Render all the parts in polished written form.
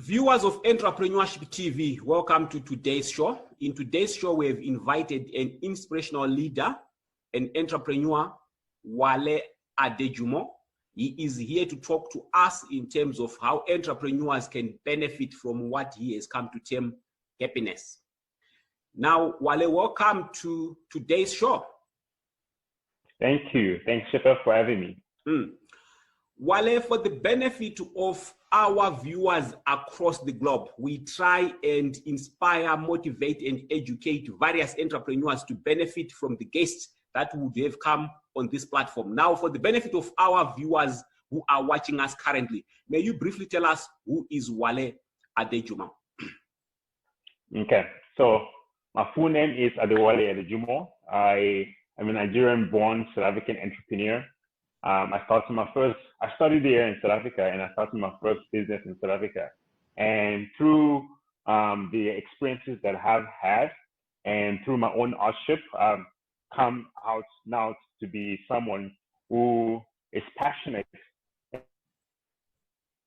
Viewers of Entrepreneurship TV, welcome to today's show. In today's show, we have invited an inspirational leader, an entrepreneur, Adewale Adejumo. He is here to talk to us in terms of how entrepreneurs can benefit from what he has come to term happiness. Now, Wale, welcome to today's show. Thank you. Thanks, Shepherd, for having me. Wale, for the benefit of our viewers across the globe, we try and inspire, motivate, and educate various entrepreneurs to benefit from the guests that would have come on this platform. Now, for the benefit of our viewers who are watching us currently, may you briefly tell us who is Adewale Adejumo? Okay, so my full name is Adewale Adejumo. I am a Nigerian-born South African entrepreneur. I studied here in South Africa, and I started my first business in South Africa. And through the experiences that I've had, and through my own hardship, I've come out now to be someone who is passionate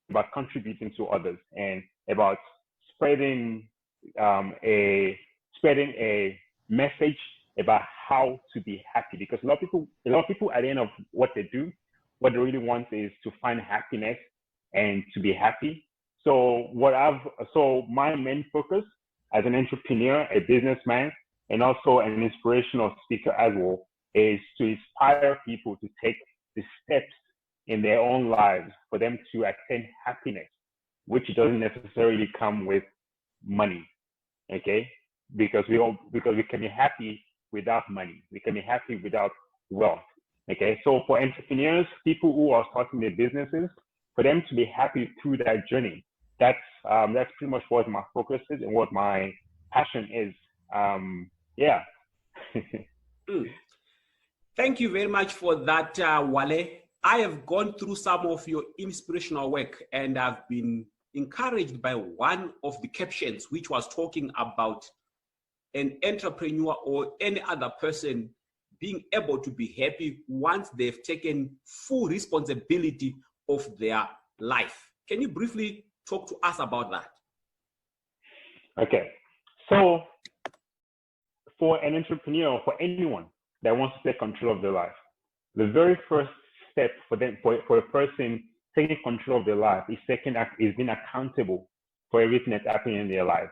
about contributing to others and about spreading a message about how to be happy, because a lot of people at the end of what they do, what they really want is to find happiness and to be happy. So my main focus as an entrepreneur, a businessman, and also an inspirational speaker as well, is to inspire people to take the steps in their own lives for them to attain happiness, which doesn't necessarily come with money. Okay, because we can be happy without money. We can be happy without wealth. Okay, so for entrepreneurs, people who are starting their businesses, for them to be happy through that journey, that's pretty much what my focus is and what my passion is. Yeah. Thank you very much for that, Wale. I have gone through some of your inspirational work, and I've been encouraged by one of the captions, which was talking about an entrepreneur or any other person being able to be happy once they've taken full responsibility of their life. Can you briefly talk to us about that? Okay, so for an entrepreneur, for anyone that wants to take control of their life, the very first step for a person taking control of their life is being accountable for everything that's happening in their life.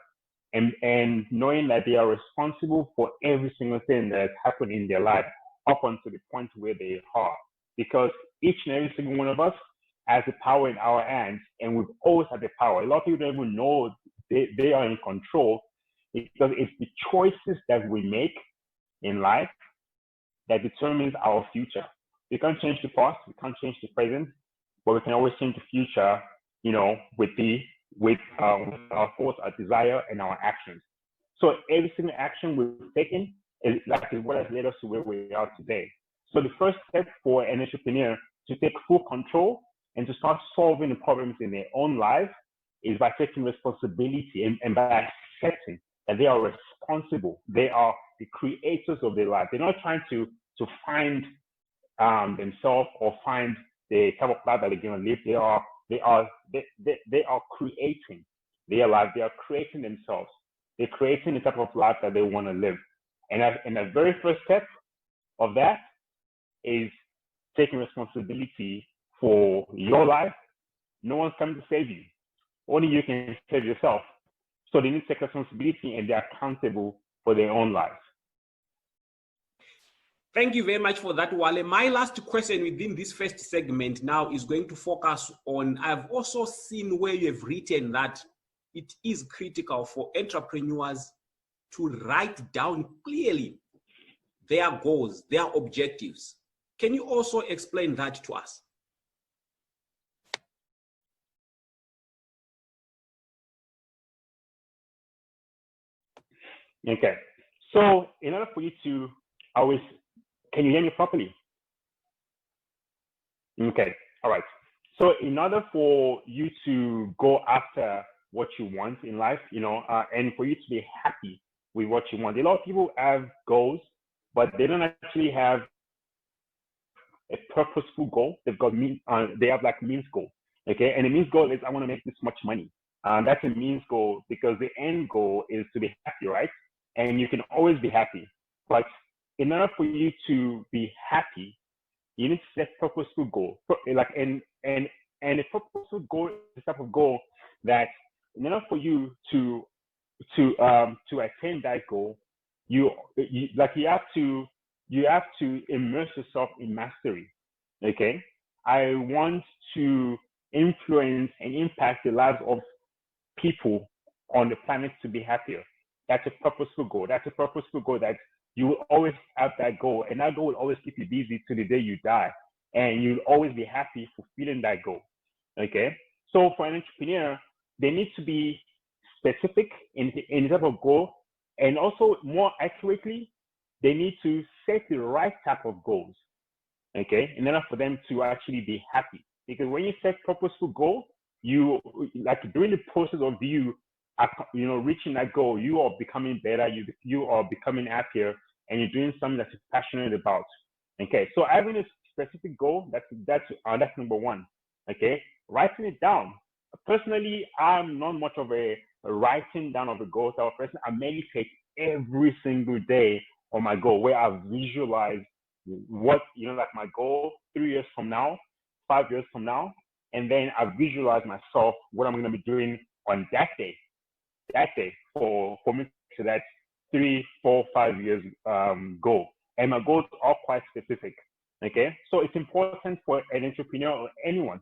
And knowing that they are responsible for every single thing that has happened in their life up until the point where they are. Because each and every single one of us has the power in our hands, and we've always had the power. A lot of people don't even know they are in control, because it's the choices that we make in life that determines our future. We can't change the past, we can't change the present, but we can always change the future, with our thoughts, our desire, and our actions. So every single action we've taken is what has led us to where we are today. So the first step for an entrepreneur to take full control and to start solving the problems in their own lives is by taking responsibility and by accepting that they are responsible. They are the creators of their life. They're not trying to find themselves or find the type of life that they're going to live. They are creating their life. They are creating themselves. They're creating the type of life that they want to live. And the very first step of that is taking responsibility for your life. No one's coming to save you. Only you can save yourself. So they need to take responsibility, and they're accountable for their own lives. Thank you very much for that, Wale. My last question within this first segment now is going to focus on, I've also seen where you have written that it is critical for entrepreneurs to write down clearly their goals, their objectives. Can you also explain that to us? Okay, so in order for you to always, can you hear me properly? Okay, all right. So in order for you to go after what you want in life, and for you to be happy with what you want, a lot of people have goals, but they don't actually have a purposeful goal. They have like means goal. Okay, and the means goal is, I want to make this much money. That's a means goal because the end goal is to be happy, right? And you can always be happy. But in order for you to be happy, you need to set purposeful goal. Like and a purposeful goal is the type of goal that in order for you to attain that goal, you have to immerse yourself in mastery. Okay, I want to influence and impact the lives of people on the planet to be happier. That's a purposeful goal. That's a purposeful goal that you will always have that goal, and that goal will always keep you busy to the day you die, and you'll always be happy fulfilling that goal. Okay, so for an entrepreneur, they need to be specific in the type of goal, and also more accurately, they need to set the right type of goals. Okay, in order for them to actually be happy. Because when you set purposeful goal, you like during the process of you reaching that goal, you are becoming better, you are becoming happier, and you're doing something that you're passionate about. Okay, so having a specific goal, that's number one. Okay, writing it down. Personally, I'm not much of a writing down of the goals type of person. I meditate every single day on my goal, where I visualize what like my goal 3 years from now, 5 years from now, and then I visualize myself what I'm going to be doing on that day for me to that 3, 4, 5 years goal. And my goals are quite specific. Okay, so it's important for an entrepreneur or anyone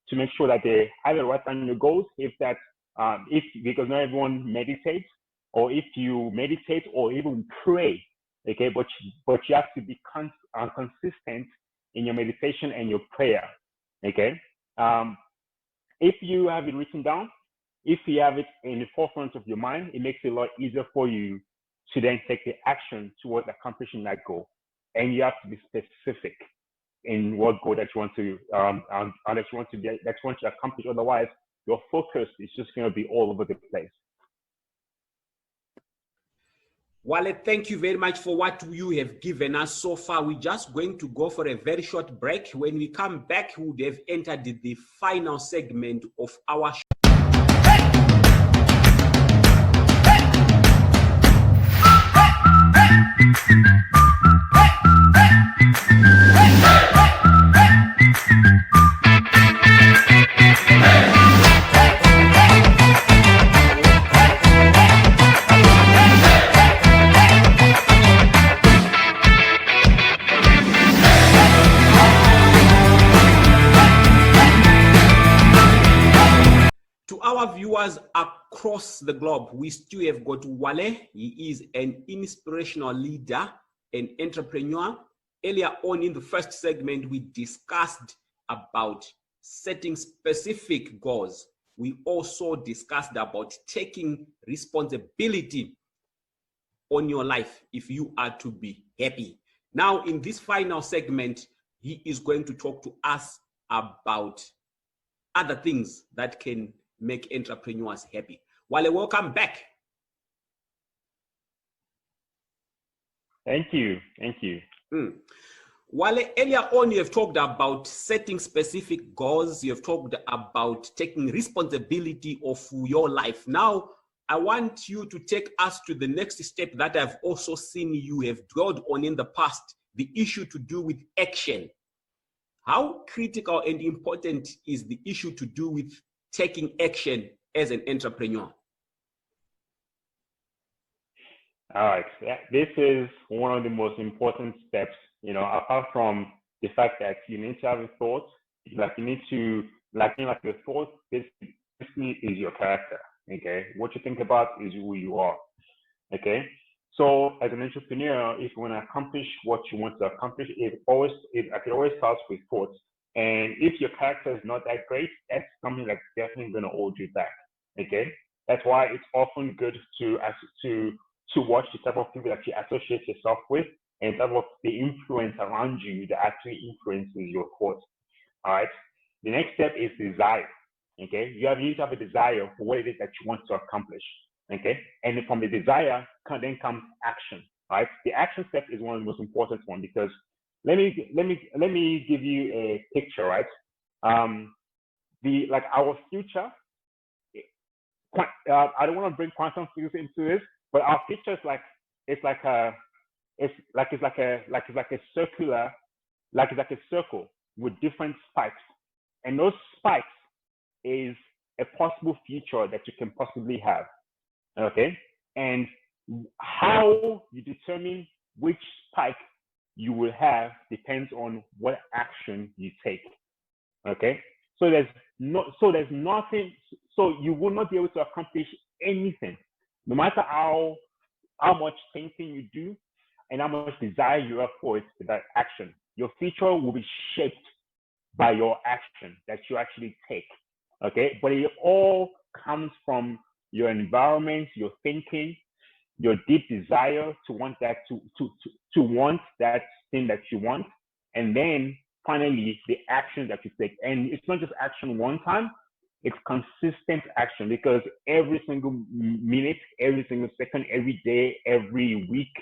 to make sure that they either write down your goals, because not everyone meditates, or if you meditate or even pray. Okay, but you have to be consistent in your meditation and your prayer. Okay, if you have it written down, if you have it in the forefront of your mind, it makes it a lot easier for you to then take the action towards accomplishing that goal. And you have to be specific in what goal that you want to accomplish. Otherwise, your focus is just going to be all over the place. Wale, thank you very much for what you have given us so far. We're just going to go for a very short break. When we come back, we would have entered the final segment of our show. Viewers across the globe, we still have got Wale. He is an inspirational leader and entrepreneur. Earlier on in the first segment, we discussed about setting specific goals. We also discussed about taking responsibility on your life if you are to be happy. Now, in this final segment, he is going to talk to us about other things that can make entrepreneurs happy. Wale, welcome back. Thank you. Wale, earlier on you have talked about setting specific goals. You have talked about taking responsibility of your life. Now, I want you to take us to the next step that I've also seen you have dwelled on in the past, the issue to do with action. How critical and important is the issue to do with taking action as an entrepreneur? All right, this is one of the most important steps, apart from the fact that you need to have a thought, your thought basically is your character, okay? What you think about is who you are, okay? So as an entrepreneur, if you want to accomplish what you want to accomplish, it always starts with thoughts. And if your character is not that great, that's something that's definitely going to hold you back. Okay, that's why it's often good to watch the type of people that you associate yourself with, and type of the influence around you that actually influences your thoughts. All right. The next step is desire. Okay, you need to have a desire for what it is that you want to accomplish. Okay, and from the desire then comes action. All right. The action step is one of the most important one, because let me give you a picture, right? Our future I don't want to bring quantum physics into this, but our future is like it's like a circular, it's like a circle with different spikes, and those spikes is a possible future that you can possibly have. Okay, and how you determine which spike you will have depends on what action you take. Okay, so there's nothing. So you will not be able to accomplish anything, no matter how much thinking you do and how much desire you have for it, that action. Your future will be shaped by your action that you actually take. Okay, but it all comes from your environment, your thinking, your deep desire to want that to want that thing that you want, and then finally the action that you take. And it's not just action one time, it's consistent action, because every single minute, every single second, every day, every week,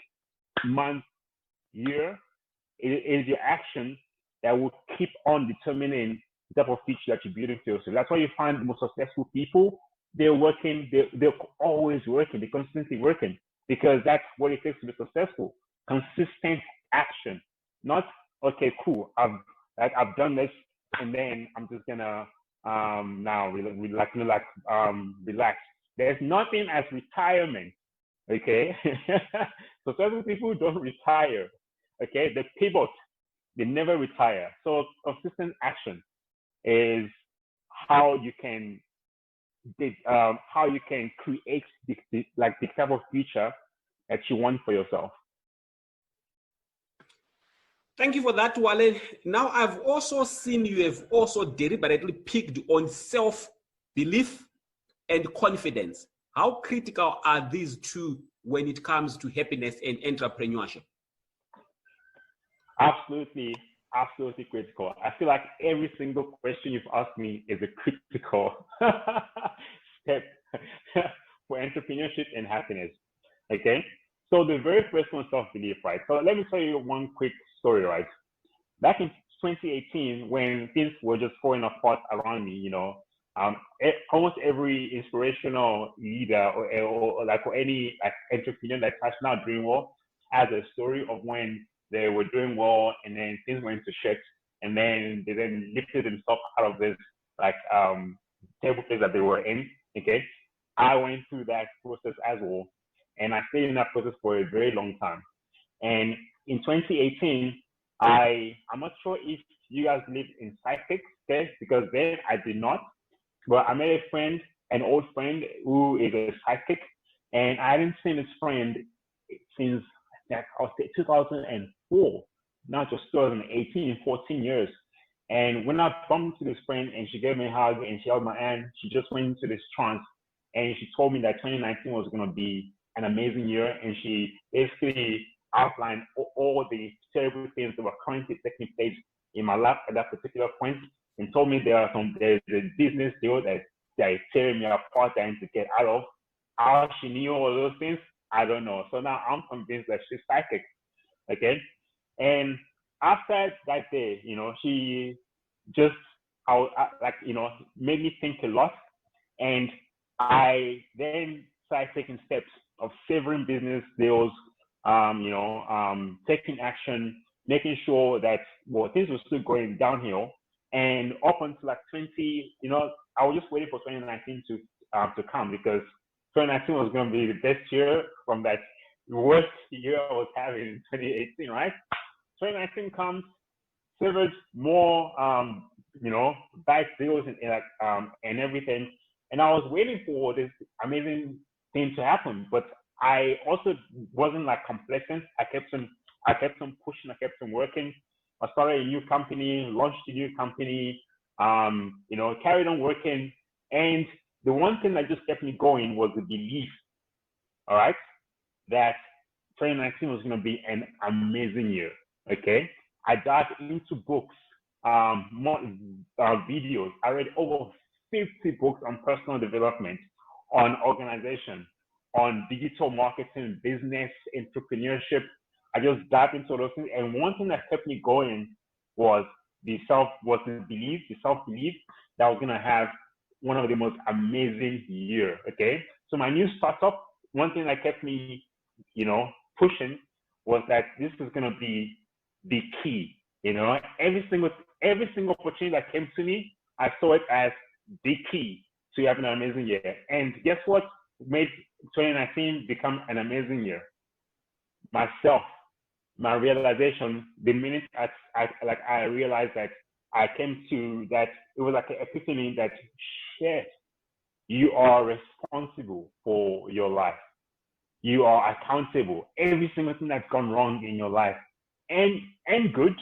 month, year, it is your action that will keep on determining the type of future that you're building for yourself. That's why you find the most successful people, they're always working, they're constantly working, because that's what it takes to be successful. Consistent action. Not, okay, cool, I've done this, and then I'm just gonna now relax. There's nothing as retirement, okay? Successful people don't retire, okay? They pivot, they never retire. So consistent action is how you can create the type of future that you want for yourself. Thank you for that, Wale. Now, I've also seen you have also deliberately picked on self-belief and confidence. How critical are these two when it comes to happiness and entrepreneurship? Absolutely critical. I feel like every single question you've asked me is a critical step for entrepreneurship and happiness. Okay, so the very first one is self-belief, right? So let me tell you one quick story, right? Back in 2018, when things were just falling apart around me, almost every inspirational leader or any entrepreneur that's now doing well has a story of when they were doing well and then things went to shit, and then they then lifted themselves out of this terrible place that they were in. Okay, I went through that process as well, and I stayed in that process for a very long time. And in 2018, I'm not sure if you guys live in psychics, okay? Because then I did not. But I met an old friend who is a psychic, and I hadn't seen this friend since I'll say 2004, not just 2018, 14 years. And when I bumped into this friend and she gave me a hug and she held my hand, she just went into this trance and she told me that 2019 was going to be an amazing year. And she basically outlined all the terrible things that were currently taking place in my life at that particular point, and told me there's a business deal that is tearing me apart and to get out of. How she knew all those things, I don't know. So now I'm convinced that she's psychic. Okay. And after that day, she just made me think a lot. And I then started taking steps of savoring business deals, taking action, making sure that things were still going downhill. And up until 20, I was just waiting for 2019 to come, because 2019 was going to be the best year from that worst year I was having in 2018, right? 2019 comes, savored more, bad deals and everything. And I was waiting for this amazing thing to happen, but I also wasn't complacent. I kept on pushing. I kept on working. I started a new company, launched a new company, carried on working. And the one thing that just kept me going was the belief, all right, that 2019 was going to be an amazing year. Okay. I dived into books, videos. I read over 50 books on personal development, on organization, on digital marketing, business, entrepreneurship. I just dived into those things. And one thing that kept me going was the self-belief that I was going to have one of the most amazing year. Okay, so my new startup, one thing that kept me, pushing was that this is gonna be the key. Every single opportunity that came to me, I saw it as the key to having an amazing year. And guess what made 2019 become an amazing year? Myself, my realization, the minute I realized that, I came to that, it was like an epiphany that, shit, you are responsible for your life. You are accountable. Every single thing that's gone wrong in your life, and good,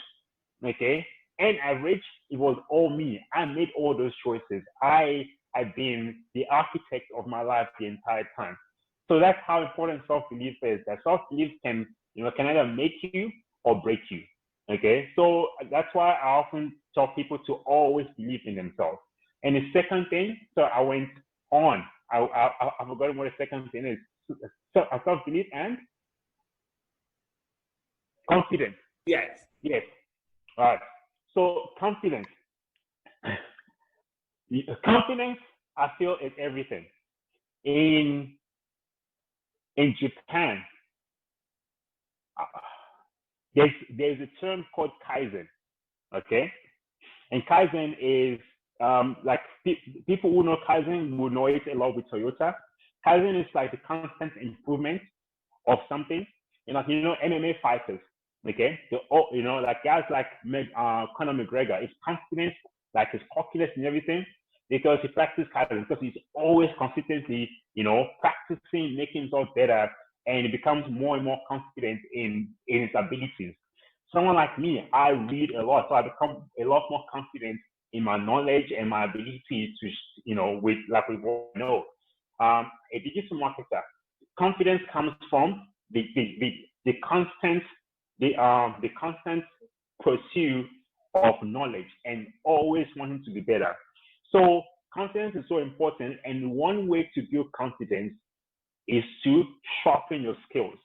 okay, and average, it was all me. I made all those choices. I had been the architect of my life the entire time. So that's how important self-belief is. That self-belief can either make you or break you. Okay, so that's why I often tell people to always believe in themselves. And the second thing, so I went on. I forgot what the second thing is. So self-belief and confidence. Yes. Yes. All right. So confidence. Confidence, I feel, is everything. In Japan, there's a term called Kaizen. Okay, and Kaizen is like people who know Kaizen will know it a lot with Toyota. Kaizen is like the constant improvement of something. MMA fighters, okay? Like guys like Conor McGregor, his confidence, like his cockiness and everything, because he practices Kaizen, because he's always consistently, practicing, making himself better, and he becomes more and more confident in his abilities. Someone like me, I read a lot, so I become a lot more confident in my knowledge and my ability to, with what I know. A digital marketer, confidence comes from the constant pursuit of knowledge and always wanting to be better. So confidence is so important, and one way to build confidence is to sharpen your skills,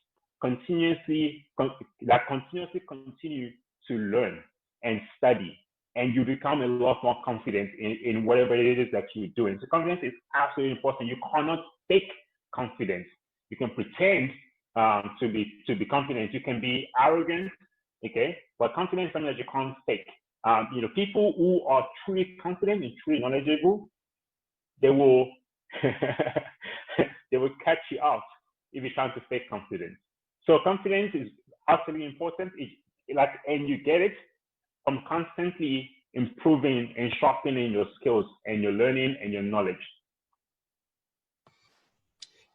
continuously continue to learn and study, and you become a lot more confident in whatever it is that you're doing. So confidence is absolutely important. You cannot fake confidence. You can pretend to be confident. You can be arrogant, okay? But confidence is something that you can't fake. People who are truly confident and truly knowledgeable, they will they will catch you out if you're trying to fake confidence. So confidence is absolutely important. And you get it from constantly improving and sharpening your skills and your learning and your knowledge.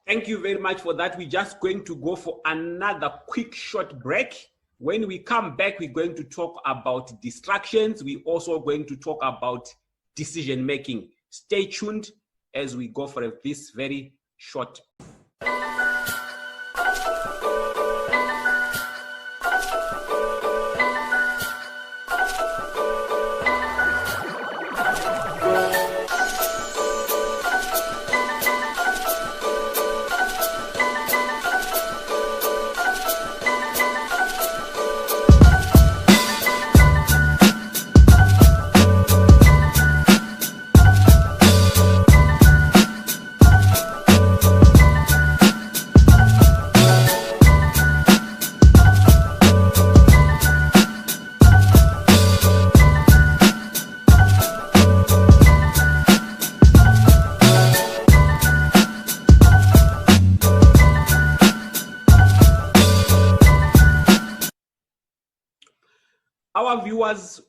Thank you very much for that. We're just going to go for another quick short break. When we come back, we're going to talk about distractions. We're also going to talk about decision making. Stay tuned as we go for this very short. Our viewers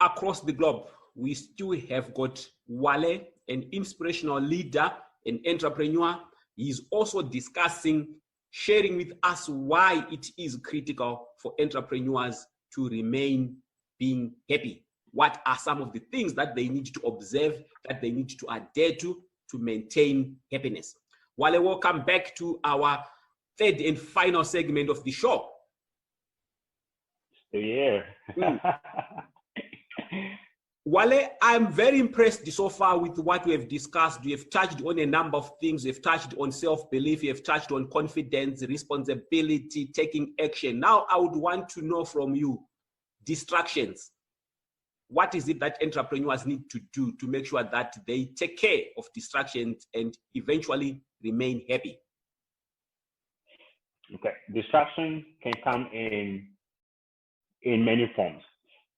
across the globe, we still have got Wale, an inspirational leader, an entrepreneur. He's also discussing, sharing with us why it is critical for entrepreneurs to remain being happy. What are some of the things that they need to observe, that they need to adhere to maintain happiness? Wale, welcome back to our third and final segment of the show. Yeah. Wale, I'm very impressed so far with what we have discussed. We have touched on a number of things. We've touched on self-belief. We have touched on confidence, responsibility, taking action. Now, I would want to know from you, distractions. what is it that entrepreneurs need to do to make sure that they take care of distractions and eventually remain happy? Okay, distraction can come in many forms.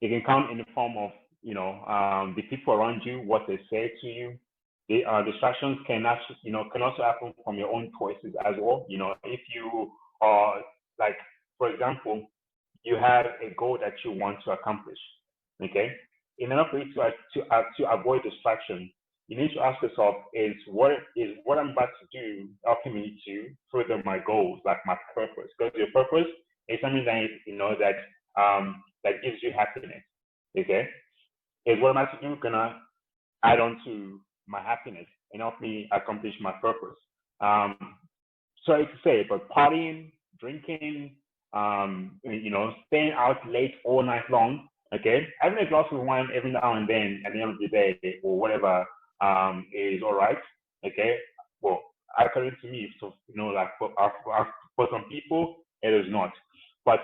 It can come in the form of, the people around you, what they say to you. The distractions can actually, can also happen from your own choices as well. If you are, like, for example, you have a goal that you want to accomplish. Okay, in order for you to avoid distraction, you need to ask yourself: is what I'm about to do helping me to further my goals, like my purpose? Because your purpose is something that that gives you happiness. Okay, is what I'm about to do gonna add on to my happiness and help me accomplish my purpose? Sorry to say, but partying, drinking, staying out late all night long, okay, having a glass of wine every now and then at the end of the day or whatever, is all right, okay. Well, according to me, so for some people it is not, but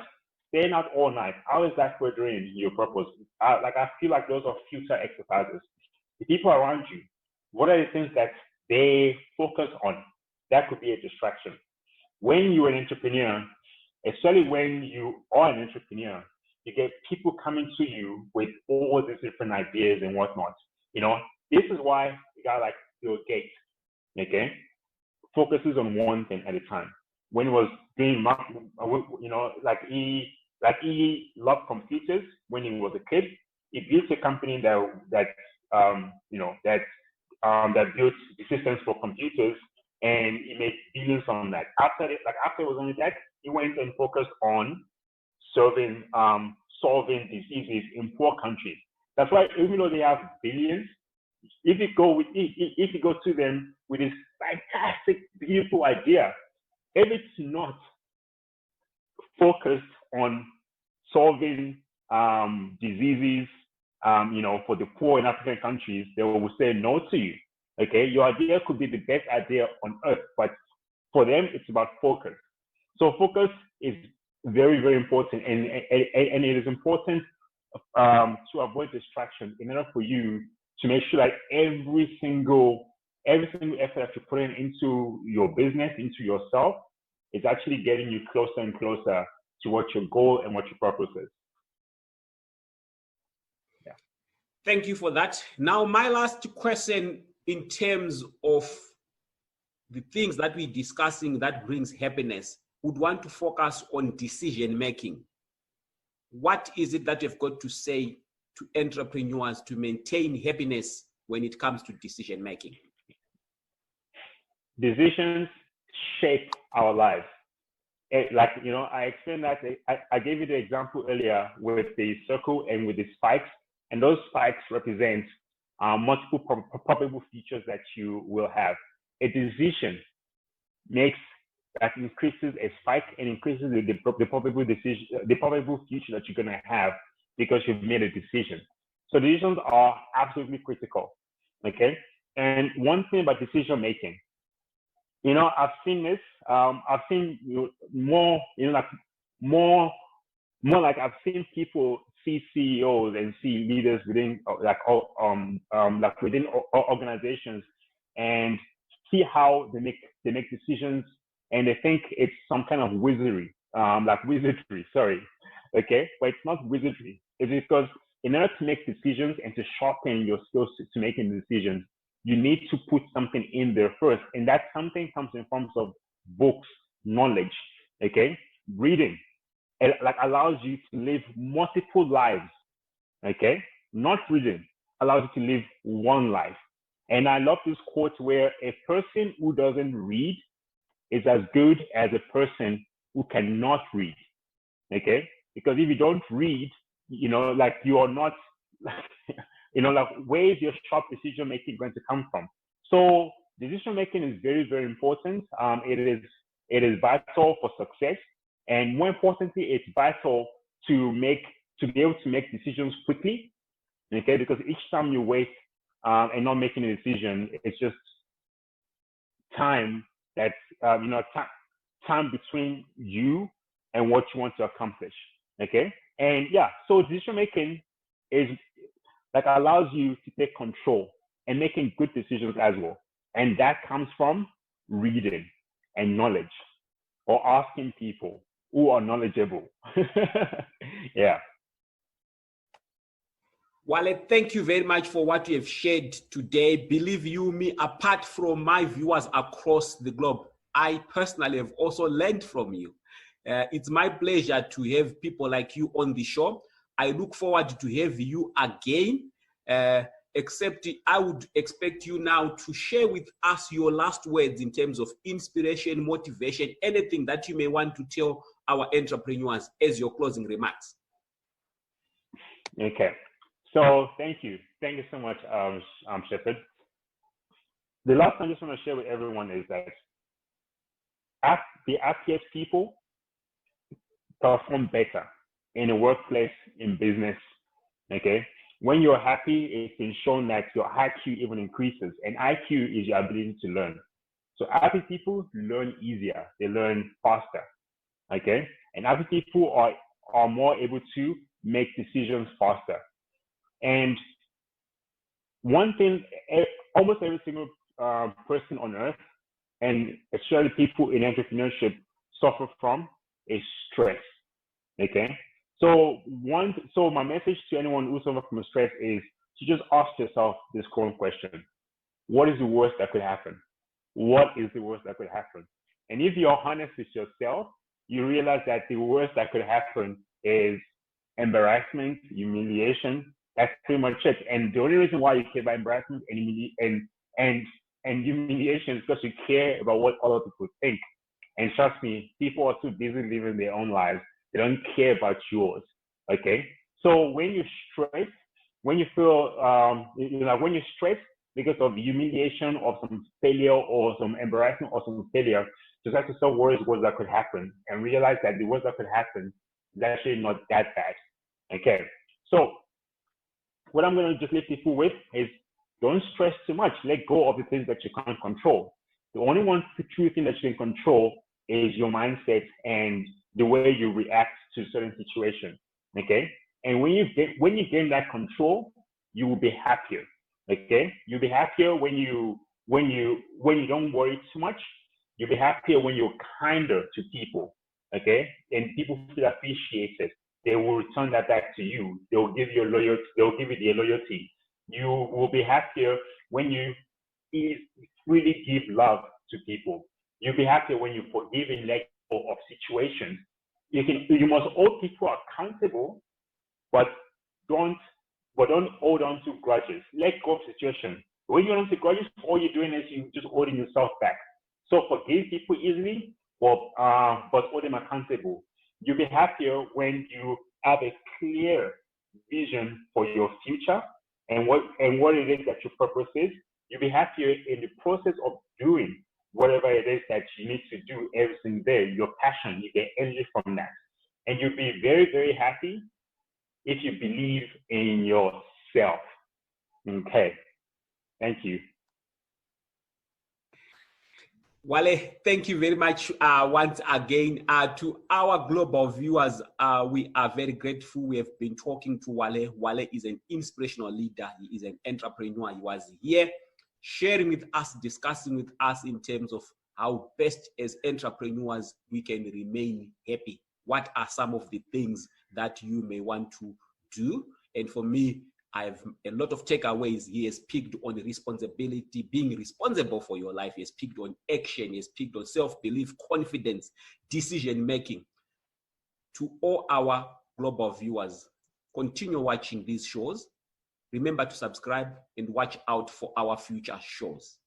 staying out all night, how is that furthering your purpose? I feel like those are future exercises. The people around you, what are the things that they focus on? That could be a distraction. When you're an entrepreneur, especially when you are an entrepreneur, you get people coming to you with all these different ideas and whatnot. This is why a guy like Bill Gates, okay, focuses on one thing at a time. When he was doing marketing, he loved computers when he was a kid. He built a company that built the systems for computers, and he made billions on that. After it was only that, he went and focused on solving diseases in poor countries. That's why even though they have billions, if you go to them with this fantastic, beautiful idea, if it's not focused on solving diseases, for the poor in African countries, they will say no to you. Okay, your idea could be the best idea on earth, but for them, it's about focus. So focus is very, very important, and it is important to avoid distraction in order for you to make sure that every single effort that you're putting into your business, into yourself, is actually getting you closer and closer to what your goal and what your purpose is. Yeah. Thank you for that. Now, my last question in terms of the things that we're discussing that brings happiness, would want to focus on decision making. What is it that you've got to say to entrepreneurs to maintain happiness when it comes to decision making? Decisions shape our lives. I explained that. I gave you the example earlier with the circle and with the spikes, and those spikes represent multiple probable features that you will have. A decision increases a spike and increases the probable future that you're going to have because you've made a decision. So decisions are absolutely critical. Okay. And one thing about decision making, I've seen this. I've seen more like I've seen people see CEOs and see leaders within within organizations and see how they make decisions, and they think it's some kind of wizardry, sorry. Okay, but it's not wizardry. It's because in order to make decisions and to sharpen your skills to making decisions, you need to put something in there first, and that something comes in forms of books, knowledge. Okay, reading. It allows you to live multiple lives. Okay, not reading allows you to live one life. And I love this quote where a person who doesn't read is as good as a person who cannot read. Okay, because if you don't read, you are not, where is your sharp decision making going to come from? So decision making is very, very important. It is vital for success. And more importantly, it's vital to be able to make decisions quickly, okay? Because each time you wait and not making a decision, it's just time that's time between you and what you want to accomplish, okay? And yeah, so decision making is like allows you to take control and making good decisions as well. And that comes from reading and knowledge, or asking people who are knowledgeable. Yeah. Wale, thank you very much for what you have shared today. Believe you me, apart from my viewers across the globe, I personally have also learned from you. It's my pleasure to have people like you on the show. I look forward to have you again, except I would expect you now to share with us your last words in terms of inspiration, motivation, anything that you may want to tell our entrepreneurs as your closing remarks. Okay. So thank you. Thank you so much, Shepherd. The last thing I just want to share with everyone is that the happiest people perform better in the workplace, in business. Okay. When you're happy, it's been shown that your IQ even increases, and IQ is your ability to learn. So happy people learn easier. They learn faster. Okay. And happy people are more able to make decisions faster. And one thing almost every single person on earth, and especially people in entrepreneurship, suffer from is stress. Okay. So my message to anyone who suffers from stress is to just ask yourself this question: what is the worst that could happen? What is the worst that could happen? And if you're honest with yourself, you realize that the worst that could happen is embarrassment, humiliation. That's pretty much it. And the only reason why you care about embarrassment and humiliation is because you care about what other people think. And trust me, people are too busy living their own lives. They don't care about yours. Okay. So when you stress, when you feel, when you're stressed because of humiliation or some failure or some embarrassment or some failure, just have to stop worrying what that could happen and realize that the worst that could happen is actually not that bad. Okay. So what I'm going to just leave people with is don't stress too much. Let go of the things that you can't control. The only one true thing that you can control is your mindset and the way you react to certain situations. Okay. And when you gain that control, you will be happier. Okay. You'll be happier when you don't worry too much. You'll be happier when you're kinder to people. Okay. And people feel appreciated. They will return that back to you. They'll give you loyalty. They'll give you their loyalty. You will be happier when you really give love to people. You'll be happier when you forgive and let go of situations. You must hold people accountable, but don't hold on to grudges. Let go of situations. When you hold on to grudges, all you're doing is you're just holding yourself back. So forgive people easily, but hold them accountable. You'll be happier when you have a clear vision for your future and what it is that your purpose is. You'll be happier in the process of doing whatever it is that you need to do every single day. Your passion, you get energy from that. And you'll be very, very happy if you believe in yourself. Okay. Thank you. Wale, thank you very much once again. To our global viewers, we are very grateful. We have been talking to Wale. Wale is an inspirational leader. He is an entrepreneur. He was here sharing with us, discussing with us in terms of how best as entrepreneurs we can remain happy. What are some of the things that you may want to do? And for me, I have a lot of takeaways. He has picked on responsibility, being responsible for your life. He has picked on action. He has picked on self-belief, confidence, decision-making. To all our global viewers, continue watching these shows. Remember to subscribe and watch out for our future shows.